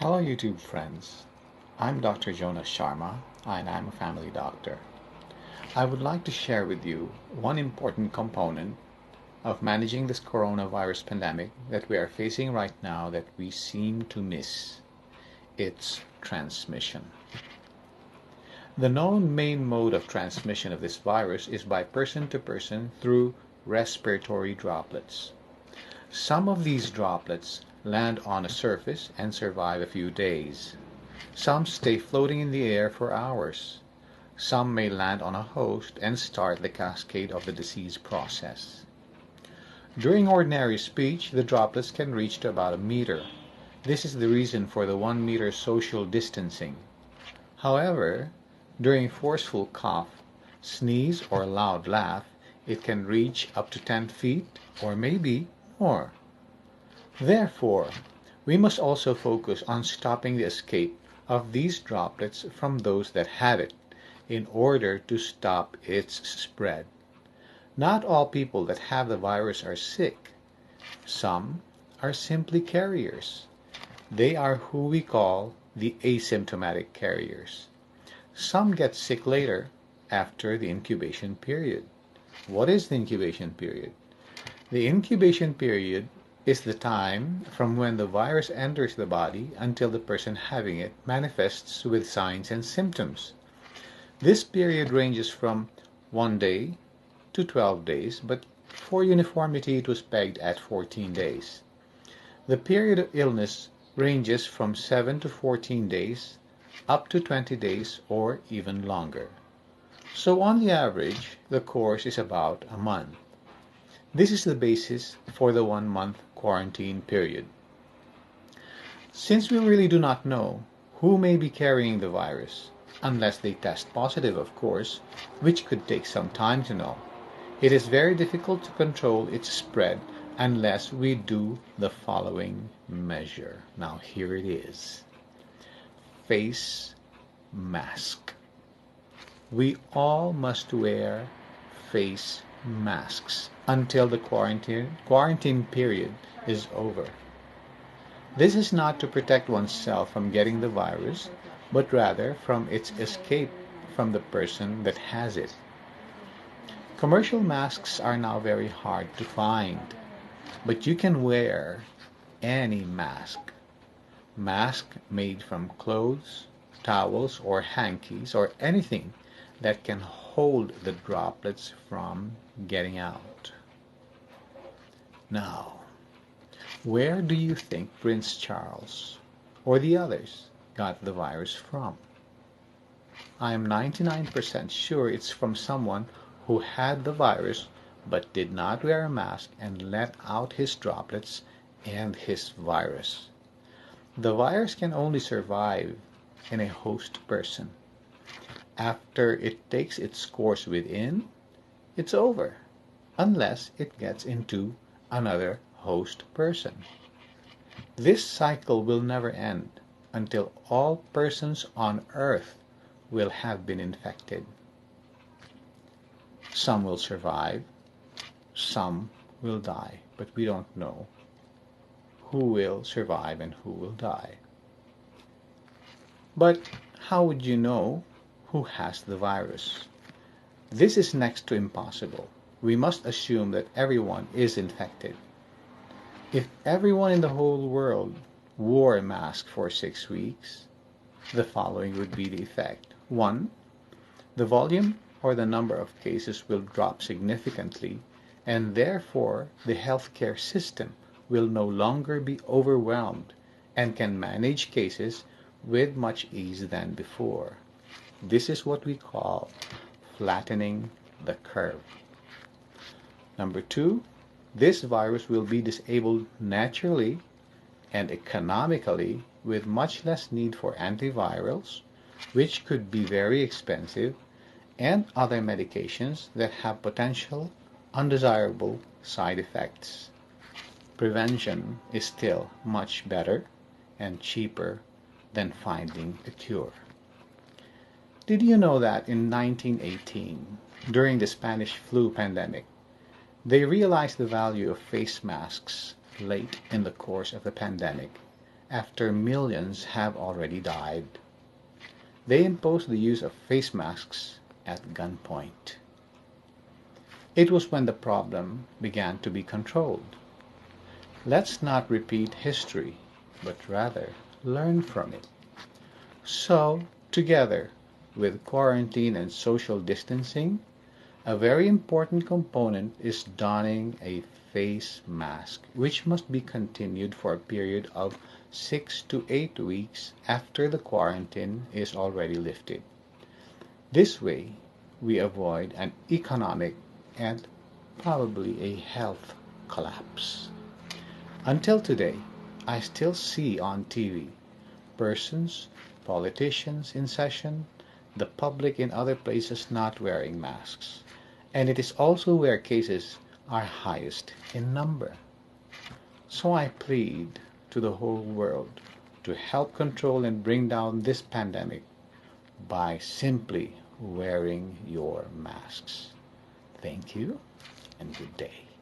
Hello, YouTube friends. I'm Dr. Jonas Sharma, and I'm a family doctor. I would like to share with you one important component of managing this coronavirus pandemic that we are facing right now that we seem to miss. It's transmission. The known main mode of transmission of this virus is by person to person through respiratory droplets. Some of these droplets land on a surface and survive a few days. Some stay floating in the air for hours. Some may land on a host and start the cascade of the disease process. During ordinary speech, the droplets can reach to about a meter. This is the reason for the 1 meter social distancing. However, during forceful cough, sneeze, or loud laugh, it can reach up to 10 feet or maybe more. Therefore, we must also focus on stopping the escape of these droplets from those that have it in order to stop its spread. Not all people that have the virus are sick. Some are simply carriers. They are who we call the asymptomatic carriers. Some get sick later after the incubation period. What is the incubation period? The incubation period is the time from when the virus enters the body until the person having it manifests with signs and symptoms. This period ranges from 1 day to 12 days, but for uniformity it was pegged at 14 days. The period of illness ranges from 7 to 14 days, up to 20 days, or even longer. So on the average, the course is about a month. This is the basis for the 1 month quarantine period. Since we really do not know who may be carrying the virus, unless they test positive, of course, which could take some time to know, it is very difficult to control its spread unless we do the following measure. Now here it is. Face mask. We all must wear face masks until the quarantine period is over. This is not to protect oneself from getting the virus, but rather from its escape from the person that has it. Commercial masks are now very hard to find, but you can wear any mask. Mask made from clothes, towels, or hankies, or anything that can hold the droplets from getting out. Now, where do you think Prince Charles or the others got the virus from? I am 99% sure it's from someone who had the virus but did not wear a mask and let out his droplets and his virus. The virus can only survive in a host person. After it takes its course within, it's over, unless it gets into another host person. This cycle will never end until all persons on earth will have been infected. Some will survive, some will die, but we don't know who will survive and who will die. But how would you know who has the virus? This is next to impossible. We must assume that everyone is infected. If everyone in the whole world wore a mask for 6 weeks, the following would be the effect. 1. The volume or the number of cases will drop significantly, and therefore the healthcare system will no longer be overwhelmed and can manage cases with much ease than before. This is what we call flattening the curve. Number 2, this virus will be disabled naturally and economically with much less need for antivirals, which could be very expensive, and other medications that have potential undesirable side effects. Prevention is still much better and cheaper than finding a cure. Did you know that in 1918, during the Spanish flu pandemic, they realized the value of face masks late in the course of the pandemic, after millions have already died. They imposed the use of face masks at gunpoint. It was when the problem began to be controlled. Let's not repeat history, but rather learn from it. So, together with quarantine and social distancing, a very important component is donning a face mask, which must be continued for a period of 6 to 8 weeks after the quarantine is already lifted. This way, we avoid an economic and probably a health collapse. Until today, I still see on TV persons, politicians in session, the public in other places not wearing masks. And it is also where cases are highest in number. So I plead to the whole world to help control and bring down this pandemic by simply wearing your masks. Thank you and good day.